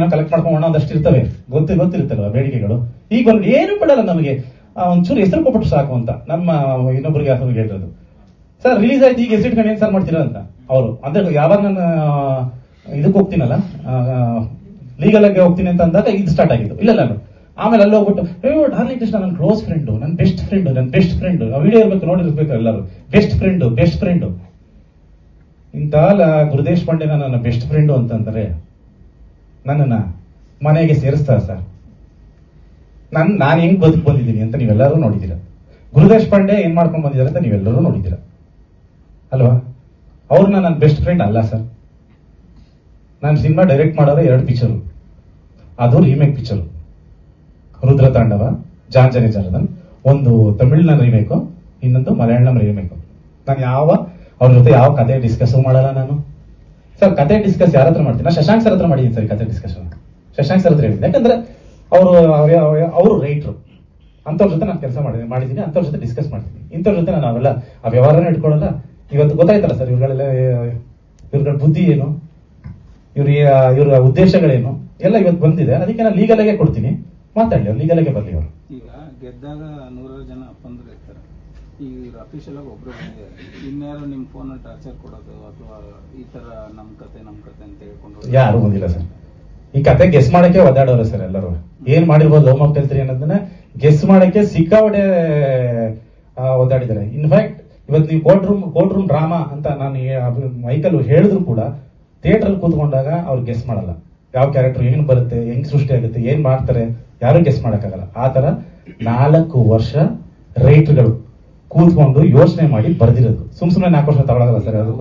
Collect ಮಾಡ್ಕೊಂಡು ಒಂದಷ್ಟು ಇರ್ತವೆ, ಗೊತ್ತಿರುತ್ತಲ್ವ ಬೇಡಿಕೆಗಳು. ಈಗ ಬಂದು ಏನು ಬಿಡಲ್ಲ ನಮಗೆ, ಒಂಚೂರು ಹೆಸರು ಕೊಟ್ಬಿಟ್ಟು ಸಾಕು ಅಂತ ನಮ್ಮ ಇನ್ನೊಬ್ಬರಿಗೆ ಹೇಳಿರೋದು. ಸರ್ ರಿಲೀಸ್ ಆಯ್ತು, ಈಗ ಹೆಸರು ಇಟ್ಕೊಂಡು ಏನ್ ಸರ್ ಮಾಡ್ತೀರಾ ಅಂತ ಅವರು. ಅಂದ್ರೆ ಯಾವಾಗ ನಾನು ಇದಕ್ಕೆ ಹೋಗ್ತೀನಲ್ಲ, ಲೀಗಲ್ ಆಗಿ ಹೋಗ್ತೀನಿ ಅಂತ ಅಂದಾಗ ಇದು ಸ್ಟಾರ್ಟ್ ಆಗಿದ್ದು. ಇಲ್ಲ ಆಮೇಲೆ ಅಲ್ಲಿ ಹೋಗ್ಬಿಟ್ಟು ಡಾರ್ಲಿಂಗ್ ಕೃಷ್ಣ ನನ್ನ ಕ್ಲೋಸ್ ಫ್ರೆಂಡು, ನನ್ನ ಬೆಸ್ಟ್ ಫ್ರೆಂಡ್ ಆ ವಿಡಿಯೋ ಇರ್ಬೇಕು, ನೋಡಿರ್ಬೇಕು ಎಲ್ಲರೂ. ಬೆಸ್ಟ್ ಫ್ರೆಂಡು ಇಂತ ಗುರುದೇಶ್ ಪಾಂಡೆನ ನನ್ನ ಬೆಸ್ಟ್ ಫ್ರೆಂಡು ಅಂತಂದ್ರೆ ನನ್ನನ್ನ ಮನೆಗೆ ಸೇರಿಸ್ತಾರೆ ಸರ್. ನಾನು ಹೆಂಗ್ ಬದುಕು ಬಂದಿದ್ದೀನಿ ಅಂತ ನೀವೆಲ್ಲರೂ ನೋಡಿದ್ದೀರಾ. ಗುರುದೇಶ್ ಪಾಂಡೆ ಏನ್ ಮಾಡ್ಕೊಂಡು ಬಂದಿದ್ದಾರೆ ಅಂತ ನೀವೆಲ್ಲರೂ ನೋಡಿದ್ದೀರಾ ಅಲ್ವಾ? ಅವ್ರನ್ನ ನನ್ನ ಬೆಸ್ಟ್ ಫ್ರೆಂಡ್ ಅಲ್ಲ ಸರ್. ನಾನು ಸಿನಿಮಾ ಡೈರೆಕ್ಟ್ ಮಾಡೋರೆ 2 ಪಿಕ್ಚರು, ಅದು ರೀಮೇಕ್ ಪಿಕ್ಚರು. ರುದ್ರ ತಾಂಡವ, ಜಾಂಜನೆ ಜರದನ್, ಒಂದು ತಮಿಳ್ನ ರೀಮೇಕು, ಇನ್ನೊಂದು ಮಲಯಾಳಂ ರೀಮೇಕು. ನಾನು ಅವ್ರ ಜೊತೆ ಯಾವ ಕತೆ ಡಿಸ್ಕಸ್ ಮಾಡಲ್ಲ ನಾನು ಸರ್. ಕತೆ ಡಿಸ್ಕಸ್ ಯಾರ ಹತ್ರ ಮಾಡ್ತೀನಿ? ಶಶಾಂಕ್ ಸರ್ ಹತ್ರ ಮಾಡಿದ್ದೀನಿ ಸರ್ ಕತೆ ಡಿಸ್ಕಷನ್. ಶಶಾಂಕ್ ಸರ್ ಹತ್ರ ಹೇಳಿದ್ದೀನಿ, ಯಾಕಂದ್ರೆ ಅವರು ರೈಟ್ರು. ಅಂಥವ್ರ ಜೊತೆ ನಾನು ಕೆಲಸ ಮಾಡಿದ್ದೀನಿ, ಅಂಥವ್ರ ಜೊತೆ ಡಿಸ್ಕಸ್ ಮಾಡ್ತೀನಿ. ಇಂಥವ್ರ ಜೊತೆ ನಾನು ಅವೆಲ್ಲ ಆ ವ್ಯವಹಾರನೇ ಇಟ್ಕೊಳ್ಳಲ್ಲ. ಇವತ್ತು ಗೊತ್ತಾಯ್ತಲ್ಲ ಸರ್ ಇವ್ರಗಳ ಬುದ್ಧಿ ಏನು, ಇವ್ರ ಉದ್ದೇಶಗಳೇನು ಎಲ್ಲ ಇವತ್ತು ಬಂದಿದೆ. ಅದಕ್ಕೆ ನಾನು ಲೀಗಲ್ ಆಗೇ ಕೊಡ್ತೀನಿ, ಮಾತಾಡಲಿ, ಅವ್ರು ಲೀಗಲ್ ಆಗೇ ಬರಲಿ. ಅವರು ಈಗ ಗೆದ್ದಾಗ 100 ಜನ ಅಪ್ಪಂದ್ರೆ ಇರ್ತಾರೆ, ಈಗ ಅಫಿಷಿಯಲ್ ಆಗಿ ಒಬ್ರು ಬಂದಿದ್ದಾರೆ, ಇನ್ಯಾರು ನಿಮ್ ಫೋನ್ ಟಾರ್ಚರ್ ಕೊಡೋದು ಅಥವಾ ಈ ತರ ನಮ್ ಕತೆ ಅಂತ ಹೇಳ್ಕೊಂಡು ಯಾರು ಬಂದಿಲ್ಲ ಸರ್. ಈ ಕತೆ ಗೆಸ್ ಮಾಡಕ್ಕೆ ಒದ್ದಾಡೋರು ಸರ್ ಎಲ್ಲರೂ. ಏನ್ ಮಾಡಿರ್ಬೋದು ಲವ್ ಮಾಕ್ ಟೆಲ್ 3 ಅನ್ನೋದನ್ನ ಗೆಸ್ ಮಾಡಕ್ಕೆ ಸಿಕ್ಕಾಪಟ್ಟೆ ಒದ್ದಾಡಿದ್ದಾರೆ. ಇನ್ಫ್ಯಾಕ್ಟ್ ಇವತ್ತು ನೀವು ಕೋರ್ಟ್ ರೂಮ್ ಡ್ರಾಮಾ ಅಂತ ನಾನು ಮೈಕಲ್ ಹೇಳಿದ್ರು ಕೂಡ ಥಿಯೇಟರ್ ಅಲ್ಲಿ ಕೂತ್ಕೊಂಡಾಗ ಅವ್ರು ಗೆಸ್ ಮಾಡಲ್ಲ. ಯಾವ ಕ್ಯಾರೆಕ್ಟರ್ ಏನ್ ಬರುತ್ತೆ, ಹೆಂಗ್ ಸೃಷ್ಟಿ ಆಗುತ್ತೆ, ಏನ್ ಮಾಡ್ತಾರೆ, ಯಾರು ಗೆಸ್ ಮಾಡಕ್ಕಾಗಲ್ಲ. ಆ ತರ 4 ವರ್ಷ ರೈಟರ್ಗಳು ಕೂತ್ಕೊಂಡು ಯೋಚನೆ ಮಾಡಿ ಬರ್ದಿರೋದು. ಸುಮ್ನೆ 4 ವರ್ಷ ತಗೊಳಗಲ್ಲ ಸರ್ ಅದು.